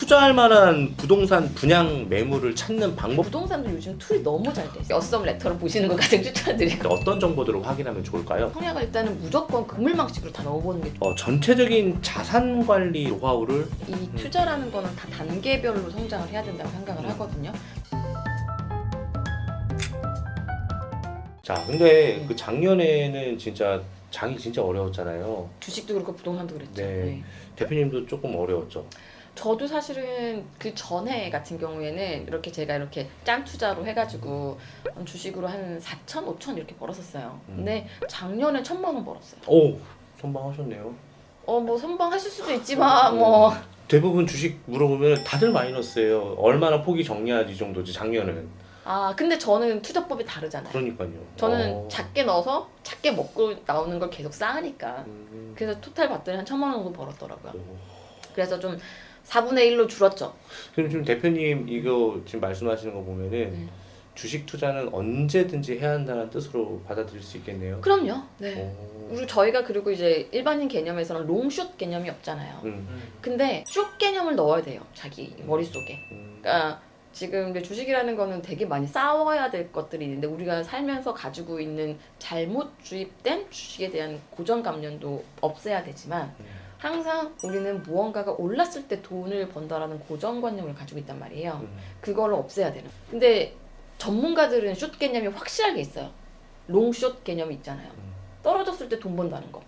투자할 만한 부동산 분양 매물을 찾는 방법 부동산도 요즘 툴이 너무 잘 돼 있어요. 어썸 레터를 보시는 거 가장 추천드리고 어떤 정보들을 확인하면 좋을까요? 청약을 일단은 무조건 금물망식으로 다 넣어보는 게 좋아요. 전체적인 자산 관리 노하우를 이 투자라는 거는 다 단계별로 성장을 해야 된다고 생각을 하거든요. 자, 근데 그 작년에는 진짜 장이 진짜 어려웠잖아요. 주식도 그렇고 부동산도 그랬죠. 네. 네. 대표님도 조금 어려웠죠. 저도 사실은 그 전해 같은 경우에는 이렇게 제가 이렇게 짠 투자로 해가지고 주식으로 한 4천, 5천 이렇게 벌었었어요. 근데 작년에 1,000만 원 벌었어요. 오, 선방하셨네요. 뭐 선방하실 수도 있지만 뭐 대부분 주식 물어보면 다들 마이너스예요. 얼마나 폭이 정리하지 정도지 작년은. 근데 저는 투자법이 다르잖아요. 그러니까요. 저는 작게 넣어서 작게 먹고 나오는 걸 계속 쌓으니까 그래서 토탈 봤더니 한 1,000만 원 정도 벌었더라고요. 그래서 좀 4분의 1로 줄었죠. 그럼 지금 대표님 이거 지금 말씀하시는 거 보면은 주식 투자는 언제든지 해야 한다는 뜻으로 받아들일 수 있겠네요. 그럼요. 네. 오. 그리고 저희가 그리고 이제 일반인 개념에서는 롱숏 개념이 없잖아요. 근데 숏 개념을 넣어야 돼요. 자기 머릿속에. 그러니까 지금 이제 주식이라는 거는 되게 많이 쌓아야 될 것들이 있는데 우리가 살면서 가지고 있는 잘못 주입된 주식에 대한 고정관념도 없애야 되지만 항상 우리는 무언가가 올랐을 때 돈을 번다라는 고정관념을 가지고 있단 말이에요. 그거를 없애야 되는. 근데 전문가들은 숏 개념이 확실하게 있어요. 롱숏 개념이 있잖아요. 떨어졌을 때 돈 번다는 거.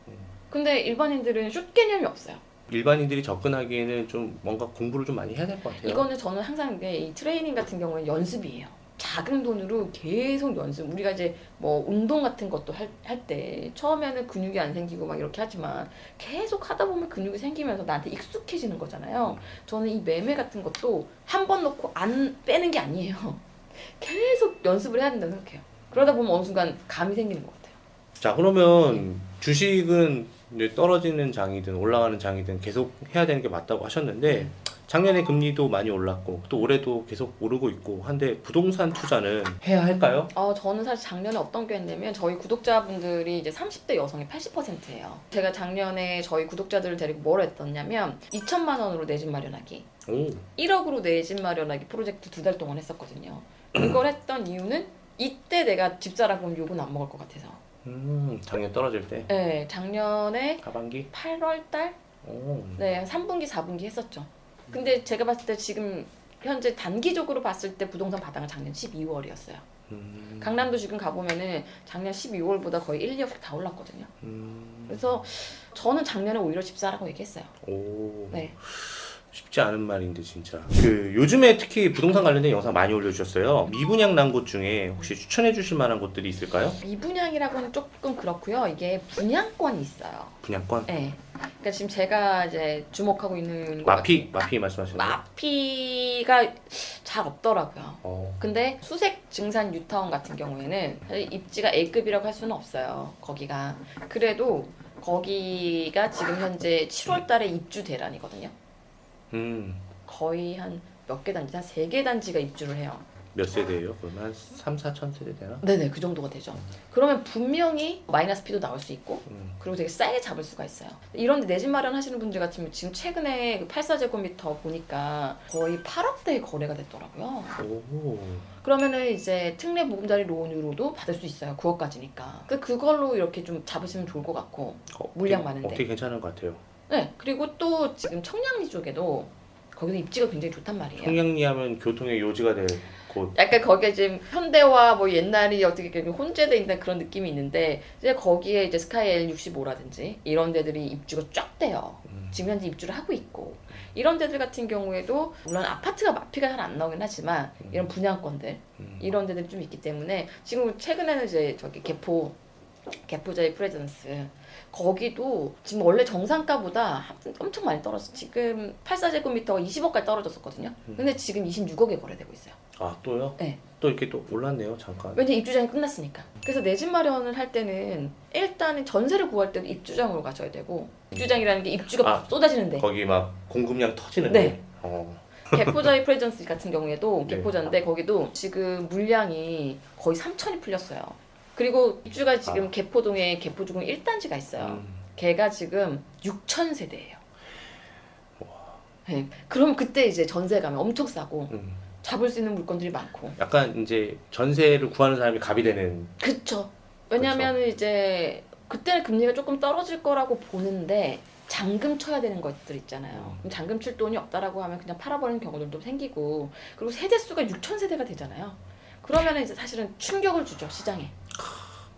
근데 일반인들은 숏 개념이 없어요. 일반인들이 접근하기에는 좀 뭔가 공부를 좀 많이 해야 될 것 같아요. 이거는 저는 항상 이 트레이닝 같은 경우는 연습이에요. 작은 돈으로 계속 연습. 우리가 이제 뭐 운동 같은 것도 할 때 처음에는 근육이 안 생기고 막 이렇게 하지만 계속 하다 보면 근육이 생기면서 나한테 익숙해지는 거잖아요. 저는 이 매매 같은 것도 한 번 놓고 안 빼는 게 아니에요. 계속 연습을 해야 된다고 생각해요. 그러다 보면 어느 순간 감이 생기는 것 같아요. 자, 그러면 주식은 이제 떨어지는 장이든 올라가는 장이든 계속 해야 되는 게 맞다고 하셨는데 작년에 금리도 많이 올랐고 또 올해도 계속 오르고 있고 한데 부동산 투자는 해야 할까요? 저는 사실 작년에 어떤 게 했냐면 저희 구독자분들이 이제 30대 여성이 80%예요. 제가 작년에 저희 구독자들을 데리고 뭘 했었냐면 2천만 원으로 내 집 마련하기, 오. 1억으로 내 집 마련하기 프로젝트 2달 동안 했었거든요. 그걸 했던 이유는 이때 내가 집 사라 그러면 욕은 안 먹을 것 같아서. 작년 떨어질 때 네, 작년에 하반기? 8월 달? 오. 네, 3분기, 4분기 했었죠. 근데 제가 봤을 때 지금 현재 단기적으로 봤을 때 부동산 바닥은 작년 12월이었어요. 강남도 지금 가보면은 작년 12월보다 거의 1, 2억씩 다 올랐거든요. 그래서 저는 작년에 오히려 집 사라고 얘기했어요. 오. 네. 쉽지 않은 말인데 진짜. 그 요즘에 특히 부동산 관련된 영상 많이 올려주셨어요. 미분양 난 곳 중에 혹시 추천해 주실 만한 곳들이 있을까요? 미분양이라고는 조금 그렇고요. 이게 분양권이 있어요. 분양권? 네. 그러니까 지금 제가 이제 주목하고 있는 마피 말씀하시는 거예요? 마피가 잘 없더라고요. 어. 근데 수색 증산 뉴타운 같은 경우에는 사실 입지가 A급이라고 할 수는 없어요. 거기가. 그래도 거기가 지금 현재 7월 달에 입주 대란이거든요. 거의 한 몇 개 단지, 한 3개 단지가 입주를 해요. 몇 세대예요? 그러면 한 3, 4천 세대 되나? 네네, 그 정도가 되죠. 그러면 분명히 마이너스 피도 나올 수 있고 그리고 되게 싸게 잡을 수가 있어요. 이런데 내 집 마련하시는 분들 같으면 지금 최근에 그 84제곱미터 보니까 거의 8억대에 거래가 됐더라고요. 오. 그러면은 이제 특례 보금자리 론으로도 받을 수 있어요. 9억까지니까. 그걸로 이렇게 좀 잡으시면 좋을 것 같고 물량 많은데. 되게 괜찮은 것 같아요. 네, 그리고 또 지금 청량리 쪽에도 거기도 입지가 굉장히 좋단 말이에요. 청량리 하면 교통의 요지가 될 곳. 약간 거기에 지금 현대와 뭐 옛날이 어떻게 혼재돼 있는 그런 느낌이 있는데 이제 거기에 이제 스카이 L65라든지 이런 데들이 입주가 쫙 돼요. 지금 현재 입주를 하고 있고 이런 데들 같은 경우에도 물론 아파트가 마피가 잘 안 나오긴 하지만 이런 분양권들 이런 데들이 좀 있기 때문에 지금 최근에는 이제 저기 개포자의 프레젠스 거기도 지금 원래 정상가보다 엄청 많이 떨어졌어. 지금 84제곱미터가 20억까지 떨어졌었거든요. 근데 지금 26억에 거래되고 있어요. 아, 또요? 네. 또 이렇게 또 올랐네요, 잠깐. 왜냐면 입주장이 끝났으니까. 그래서 내 집 마련을 할 때는 일단은 전세를 구할 때도 입주장으로 가셔야 되고 입주장이라는 게 입주가 쏟아지는데 거기 막 공급량 터지는데. 네. 개포자의 프레젠스 같은 경우에도 개포자인데 거기도 지금 물량이 거의 3천이 풀렸어요. 그리고 입주가 지금 개포동에 개포주공 1단지가 있어요. 걔가 지금 6천 세대예요. 네. 그럼 그때 이제 전세 가면 엄청 싸고 잡을 수 있는 물건들이 많고. 약간 이제 전세를 구하는 사람이 갑이 되는. 그쵸. 왜냐하면 이제 그때는 금리가 조금 떨어질 거라고 보는데 잔금 쳐야 되는 것들 있잖아요. 그럼 잔금 칠 돈이 없다라고 하면 그냥 팔아버리는 경우들도 생기고, 그리고 세대 수가 6,000세대가 되잖아요. 그러면 이제 사실은 충격을 주죠, 시장에.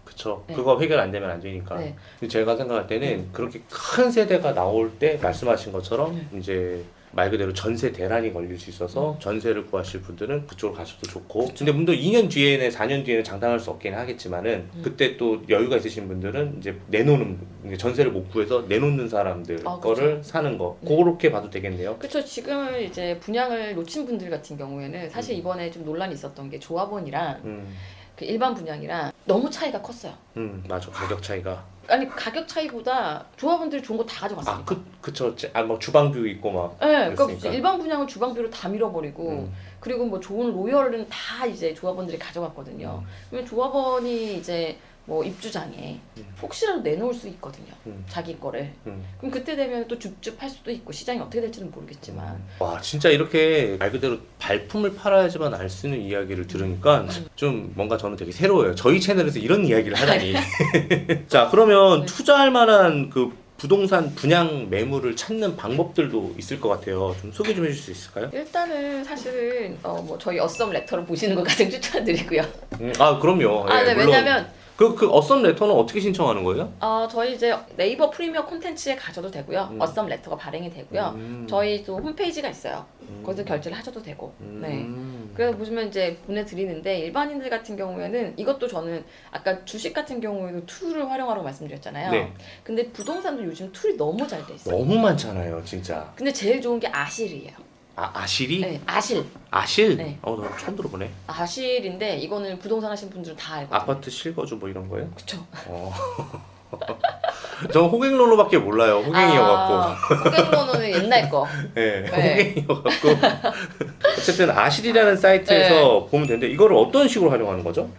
그쵸. 네. 그거 해결 안 되면 안 되니까. 네. 근데 제가 생각할 때는 그렇게 큰 세대가 나올 때 말씀하신 것처럼 이제 말 그대로 전세 대란이 걸릴 수 있어서 전세를 구하실 분들은 그쪽으로 가셔도 좋고, 근데 물론 2년 뒤에는 4년 뒤에는 장담할 수 없긴 하겠지만은 그때 또 여유가 있으신 분들은 이제 내놓는, 전세를 못 구해서 내놓는 사람들 거를 사는 거, 그렇게 봐도 되겠네요. 그렇죠. 지금 이제 분양을 놓친 분들 같은 경우에는 사실 이번에 좀 논란이 있었던 게 조합원이랑 그 일반 분양이랑 너무 차이가 컸어요. 맞아. 가격 차이가. 아니 가격 차이보다 조합원들이 좋은 거 다 가져갔으니까. 그쵸. 뭐 주방뷰 있고 막. 네, 그랬으니까. 그러니까 일반 분양은 주방비로 다 밀어버리고, 그리고 뭐 좋은 로열은 다 이제 조합원들이 가져갔거든요. 그러면 조합원이 이제 뭐 입주장에 혹시라도 내놓을 수 있거든요. 자기 거를. 그럼 그때 되면 또 줍줍할 수도 있고 시장이 어떻게 될지는 모르겠지만. 와, 진짜 이렇게 말 그대로 발품을 팔아야지만 알 수 있는 이야기를 들으니까 좀 뭔가 저는 되게 새로워요. 저희 채널에서 이런 이야기를 하다니. 자, 그러면 투자할 만한 그 부동산 분양 매물을 찾는 방법들도 있을 것 같아요. 좀 소개 좀 해줄 수 있을까요? 일단은 사실은 뭐 저희 어썸 레터를 보시는 거 가장 추천드리고요. 그럼요. 아, 네, 물론. 왜냐면 그 어썸 레터는 어떻게 신청하는 거예요? 저희 이제 네이버 프리미어 콘텐츠에 가셔도 되고요. 어썸 레터가 발행이 되고요. 저희 또 홈페이지가 있어요. 거기서 결제를 하셔도 되고. 네. 그래서 보시면 이제 보내드리는데, 일반인들 같은 경우에는 이것도 저는 아까 주식 같은 경우에도 툴을 활용하라고 말씀드렸잖아요. 네. 근데 부동산도 요즘 툴이 너무 잘 돼 있어요. 너무 많잖아요, 진짜. 근데 제일 좋은 게 아실이에요. 아실이? 네, 아실. 아실? 네. 나 처음 들어보네. 아실인데 이거는 부동산 하신 분들은 다 알거든요. 아파트 실거주 뭐 이런 거예요? 그쵸. 저 호갱롤로밖에 몰라요. 호갱이어갖고. 호갱로는 옛날 거. 네, 네. 호갱이어갖고. 어쨌든 아실이라는 사이트에서 보면 되는데, 이거를 어떤 식으로 활용하는 거죠?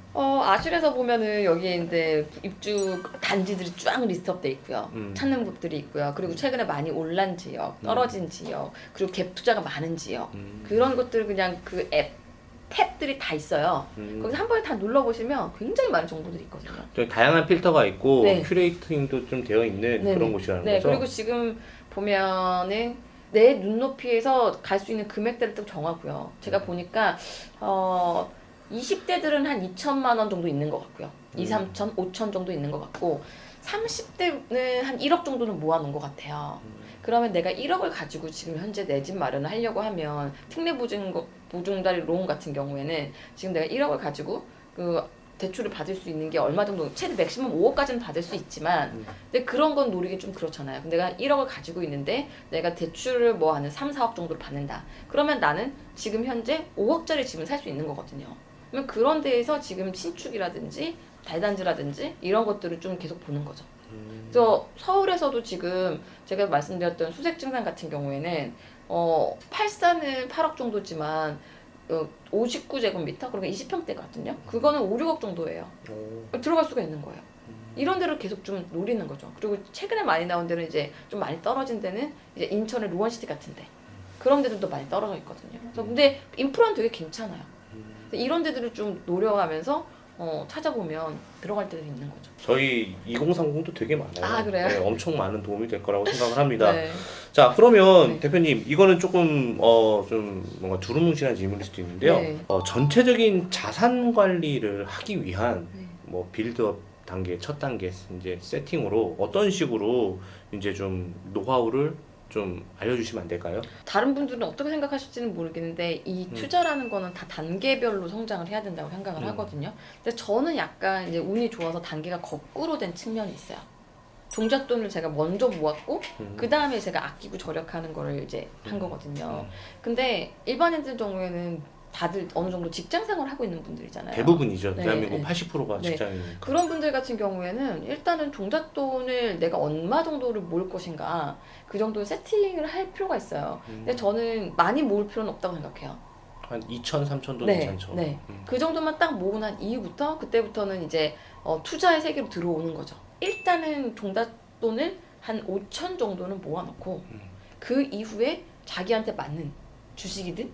아실에서 보면은 여기에 이제 입주 단지들이 쫙 리스트업 돼 있고요. 찾는 곳들이 있고요. 그리고 최근에 많이 올란 지역, 떨어진 지역, 그리고 갭 투자가 많은 지역, 그런 것들 그냥 그 탭들이 다 있어요. 거기서 한 번에 다 눌러보시면 굉장히 많은 정보들이 있거든요. 좀 다양한 필터가 있고 네. 큐레이팅도 좀 되어 있는 네네. 그런 곳이라는 네, 거죠? 그리고 지금 보면은 내 눈높이에서 갈 수 있는 금액대를 또 정하고요. 제가 보니까 20대들은 한 2천만 원 정도 있는 것 같고요. 2, 3천, 5천 정도 있는 것 같고, 30대는 한 1억 정도는 모아놓은 것 같아요. 그러면 내가 1억을 가지고 지금 현재 내 집 마련을 하려고 하면 특례보증자리 론 같은 경우에는 지금 내가 1억을 가지고 그 대출을 받을 수 있는 게 얼마 정도, 최대 맥시멈 5억까지는 받을 수 있지만 근데 그런 건 노리기 좀 그렇잖아요. 근데 내가 1억을 가지고 있는데 내가 대출을 뭐 한 3, 4억 정도를 받는다. 그러면 나는 지금 현재 5억짜리 집을 살 수 있는 거거든요. 그러면 그런 데에서 지금 신축이라든지 다단지라든지 이런 것들을 좀 계속 보는 거죠. 그래서 서울에서도 지금 제가 말씀드렸던 수색증산 같은 경우에는 84는 8억 정도지만 59제곱미터, 그러니까 20평대거든요. 그거는 5, 6억 정도예요. 들어갈 수가 있는 거예요. 이런 데를 계속 좀 노리는 거죠. 그리고 최근에 많이 나온 데는 이제 좀 많이 떨어진 데는 이제 인천의 루원시티 같은 데, 그런 데들도 많이 떨어져 있거든요. 그래서 근데 인프라는 되게 괜찮아요. 이런 데들을 좀 노려가면서 찾아보면 들어갈 때도 있는 거죠. 저희 2030도 되게 많아요. 아, 그래요? 네, 엄청 많은 도움이 될 거라고 생각을 합니다. 네. 자, 그러면 네. 대표님, 이거는 조금 좀 뭔가 두루뭉실한 질문일 수도 있는데요. 네. 전체적인 자산 관리를 하기 위한 네. 뭐 빌드업 단계, 첫 단계 이제 세팅으로 어떤 식으로 이제 좀 노하우를 좀 알려주시면 안 될까요? 다른 분들은 어떻게 생각하실지는 모르겠는데 이 투자라는 거는 다 단계별로 성장을 해야 된다고 생각을 하거든요. 근데 저는 약간 이제 운이 좋아서 단계가 거꾸로 된 측면이 있어요. 종잣돈을 제가 먼저 모았고 그 다음에 제가 아끼고 절약하는 거를 이제 한 거거든요. 근데 일반인들 경우에는 다들 어느 정도 직장 생활을 하고 있는 분들이잖아요. 대부분이죠. 네, 대한민국 네. 80%가 네. 직장인이니까. 그런 분들 같은 경우에는 일단은 종잣돈을 내가 얼마 정도를 모을 것인가, 그 정도 세팅을 할 필요가 있어요. 근데 저는 많이 모을 필요는 없다고 생각해요. 한 2천, 3천도 네, 괜찮죠. 네. 그 정도만 딱 모으고 난 이후부터 그때부터는 이제 투자의 세계로 들어오는 거죠. 일단은 종잣돈을 한 5천 정도는 모아놓고 그 이후에 자기한테 맞는 주식이든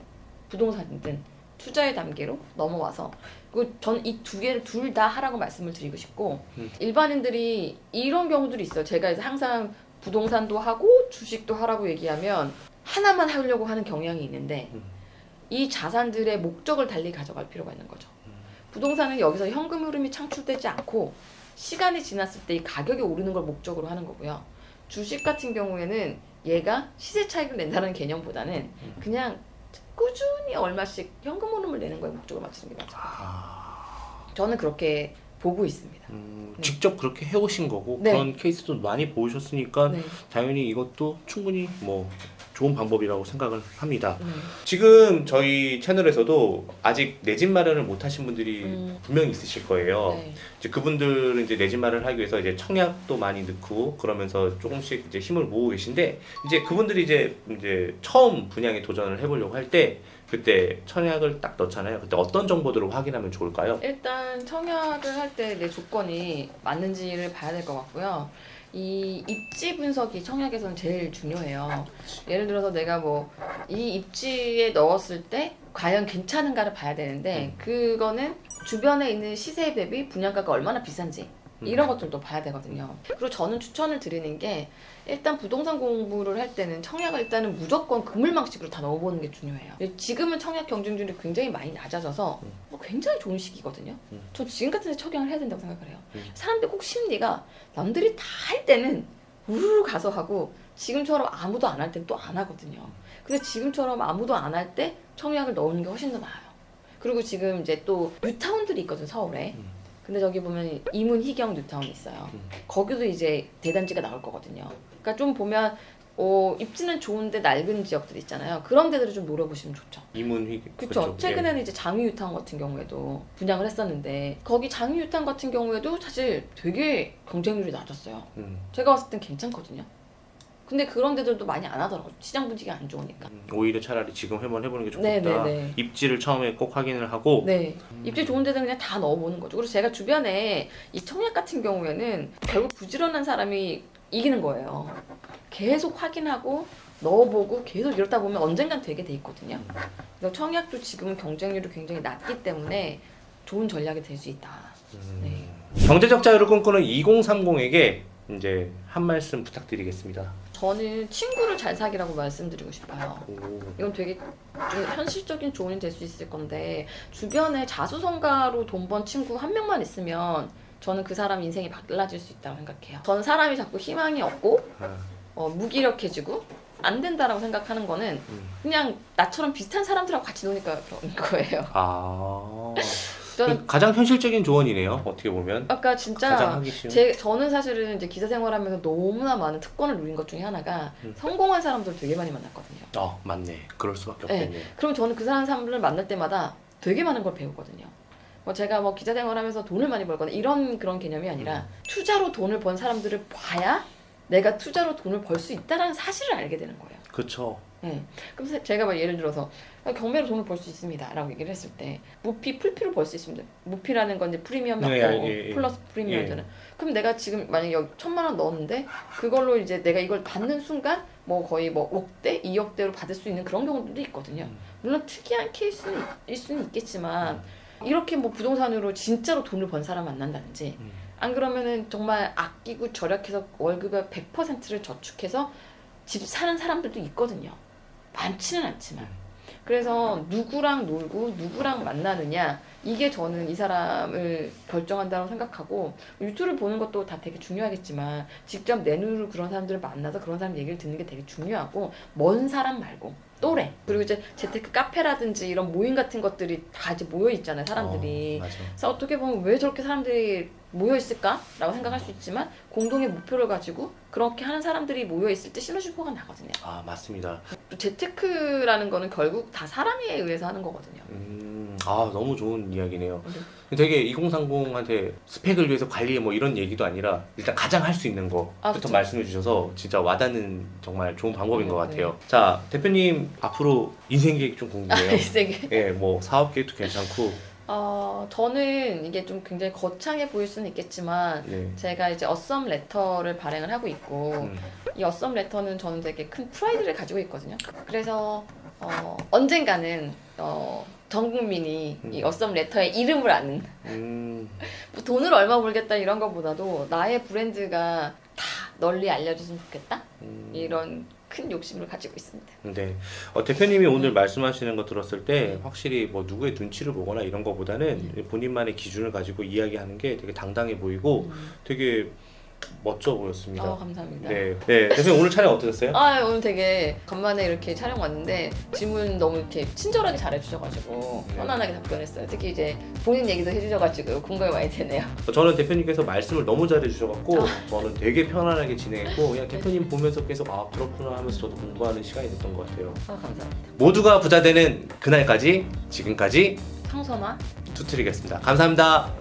부동산이든 투자의 단계로 넘어와서 그리고 전 이 두 개를 둘 다 하라고 말씀을 드리고 싶고 일반인들이 이런 경우들이 있어요. 제가 이제 항상 부동산도 하고 주식도 하라고 얘기하면 하나만 하려고 하는 경향이 있는데 이 자산들의 목적을 달리 가져갈 필요가 있는 거죠. 부동산은 여기서 현금 흐름이 창출되지 않고 시간이 지났을 때 이 가격이 오르는 걸 목적으로 하는 거고요. 주식 같은 경우에는 얘가 시세 차익을 낸다는 개념보다는 그냥 꾸준히 얼마씩 현금 흐름을 내는 거에 목적을 맞추는 게 맞아요. 저는 그렇게 보고 있습니다. 직접 그렇게 해오신 거고 네. 그런 케이스도 많이 보셨으니까 네. 당연히 이것도 충분히 뭐 좋은 방법이라고 생각을 합니다. 지금 저희 채널에서도 아직 내 집 마련을 못 하신 분들이 분명히 있으실 거예요. 네. 이제 그분들은 이제 내 집 마련을 하기 위해서 이제 청약도 많이 넣고 그러면서 조금씩 이제 힘을 모으고 계신데 이제 그분들이 이제 처음 분양에 도전을 해보려고 할 때 그때 청약을 딱 넣잖아요. 그때 어떤 정보들을 확인하면 좋을까요? 일단 청약을 할 때 내 조건이 맞는지를 봐야 될 것 같고요. 이 입지 분석이 청약에서는 제일 중요해요. 예를 들어서 내가 뭐 이 입지에 넣었을 때 과연 괜찮은가를 봐야 되는데 그거는 주변에 있는 시세 대비 분양가가 얼마나 비싼지 이런 것들도 봐야 되거든요. 그리고 저는 추천을 드리는 게 일단 부동산 공부를 할 때는 청약을 일단은 무조건 그물망식으로 다 넣어보는 게 중요해요. 지금은 청약 경쟁률이 굉장히 많이 낮아져서 굉장히 좋은 시기거든요. 전 지금 같은 데 청약을 해야 된다고 생각을 해요. 사람들 꼭 심리가 남들이 다 할 때는 우르르 가서 하고 지금처럼 아무도 안 할 땐 또 안 하거든요. 근데 지금처럼 아무도 안 할 때 청약을 넣는 게 훨씬 더 나아요. 그리고 지금 이제 또 뉴타운들이 있거든 서울에. 근데 저기 보면 이문 희경 뉴타운이 있어요. 거기도 이제 대단지가 나올 거거든요. 그러니까 좀 보면 입지는 좋은데 낡은 지역들 있잖아요. 그런 데들을 좀 노려보시면 좋죠. 이문희 그렇죠. 최근에는 이제 장위 뉴타운 같은 경우에도 분양을 했었는데 거기 장위 뉴타운 같은 경우에도 사실 되게 경쟁률이 낮았어요. 제가 봤을 땐 괜찮거든요. 근데 그런 데들도 많이 안 하더라고요. 시장 분위기가 안 좋으니까. 오히려 차라리 지금 한번 해보는 게 좋겠다. 네네네. 입지를 처음에 꼭 확인을 하고 네. 입지 좋은 데는 그냥 다 넣어보는 거죠. 그리고 제가 주변에 이 청약 같은 경우에는 결국 부지런한 사람이 이기는 거예요. 계속 확인하고 넣어보고 계속 이러다 보면 언젠간 되게 돼 있거든요. 그래서 청약도 지금은 경쟁률이 굉장히 낮기 때문에 좋은 전략이 될 수 있다. 네. 경제적 자유를 꿈꾸는 2030에게 이제 한 말씀 부탁드리겠습니다. 저는 친구를 잘 사귀라고 말씀드리고 싶어요. 이건 되게 좀 현실적인 조언이 될 수 있을 건데 주변에 자수성가로 돈 번 친구 한 명만 있으면 저는 그 사람 인생이 달라질 수 있다고 생각해요. 저는 사람이 자꾸 희망이 없고 무기력해지고 안 된다라고 생각하는 거는 그냥 나처럼 비슷한 사람들하고 같이 노니까 그런 거예요. 저는 가장 현실적인 조언이네요. 어떻게 보면. 아까 진짜 가장 하기 쉬운. 저는 사실은 이제 기자 생활하면서 너무나 많은 특권을 누린 것 중에 하나가 성공한 사람들 되게 많이 만났거든요. 맞네. 그럴 수밖에 없겠네요. 네. 그럼 저는 그 사람들을 만날 때마다 되게 많은 걸 배우거든요. 제가 뭐 기자 생활하면서 돈을 많이 벌거나 이런 그런 개념이 아니라 투자로 돈을 번 사람들을 봐야 내가 투자로 돈을 벌 수 있다라는 사실을 알게 되는 거예요. 그렇죠. 네. 그럼 제가 막 예를 들어서 경매로 돈을 벌 수 있습니다 라고 얘기를 했을 때 무피 풀피로 벌 수 있습니다. 무피라는 건 이제 프리미엄 맞고 플러스 프리미엄이잖아요. 그럼 내가 지금 만약에 여기 1,000만 원 넣었는데 그걸로 이제 내가 이걸 받는 순간 뭐 거의 뭐 억대, 2억대로 받을 수 있는 그런 경우도 있거든요. 물론 특이한 케이스는 일 수는 있겠지만 이렇게 뭐 부동산으로 진짜로 돈을 번 사람 만난다든지 안 그러면은 정말 아끼고 절약해서 월급의 100%를 저축해서 집 사는 사람들도 있거든요. 많지는 않지만. 그래서 누구랑 놀고 누구랑 만나느냐 이게 저는 이 사람을 결정한다고 생각하고 유튜브를 보는 것도 다 되게 중요하겠지만 직접 내 눈으로 그런 사람들을 만나서 그런 사람 얘기를 듣는 게 되게 중요하고 먼 사람 말고 또래 그리고 이제 재테크 카페라든지 이런 모임 같은 것들이 다 이제 모여 있잖아요 사람들이. 맞아. 그래서 어떻게 보면 왜 저렇게 사람들이 모여 있을까라고 생각할 수 있지만 공동의 목표를 가지고 그렇게 하는 사람들이 모여 있을 때 시너지효과가 나거든요. 맞습니다. 또 재테크라는 거는 결국 다 사람에 의해서 하는 거거든요. 너무 좋은 이야기네요. 되게 2030한테 스펙을 위해서 관리해 뭐 이런 얘기도 아니라 일단 가장 할 수 있는 거부터 그쵸. 말씀해 주셔서 진짜 와닿는 정말 좋은 방법인 것 네. 같아요. 자, 대표님 앞으로 인생 계획 좀 궁금해요. 세게. 예, 뭐 사업 계획도 괜찮고 저는 이게 좀 굉장히 거창해 보일 수는 있겠지만 네. 제가 이제 어썸 레터를 발행을 하고 있고 이 어썸 레터는 저는 되게 큰 프라이드를 가지고 있거든요. 그래서 언젠가는 전 국민이 이 어썸 레터의 이름을 아는 뭐 돈을 얼마 벌겠다 이런 것보다도 나의 브랜드가 다 널리 알려졌으면 좋겠다 이런 큰 욕심을 가지고 있습니다. 네. 대표님이 오늘 말씀하시는 거 들었을 때 확실히 뭐 누구의 눈치를 보거나 이런 거보다는 본인만의 기준을 가지고 이야기하는 게 되게 당당해 보이고 되게 멋져 보였습니다. 감사합니다. 네. 네. 대표님 오늘 촬영 어떠셨어요? 오늘 되게 간만에 이렇게 촬영 왔는데 질문 너무 이렇게 친절하게 잘해주셔가지고 편안하게 답변했어요. 특히 이제 본인 얘기도 해주셔가지고 공감이 많이 되네요. 저는 대표님께서 말씀을 너무 잘해주셔갖고 저는 되게 편안하게 진행했고 그냥 대표님 보면서 계속 그렇구나 하면서 저도 공부하는 시간이 됐던 것 같아요. 감사합니다. 모두가 부자 되는 그날까지 지금까지 성선화 투트리겠습니다. 감사합니다.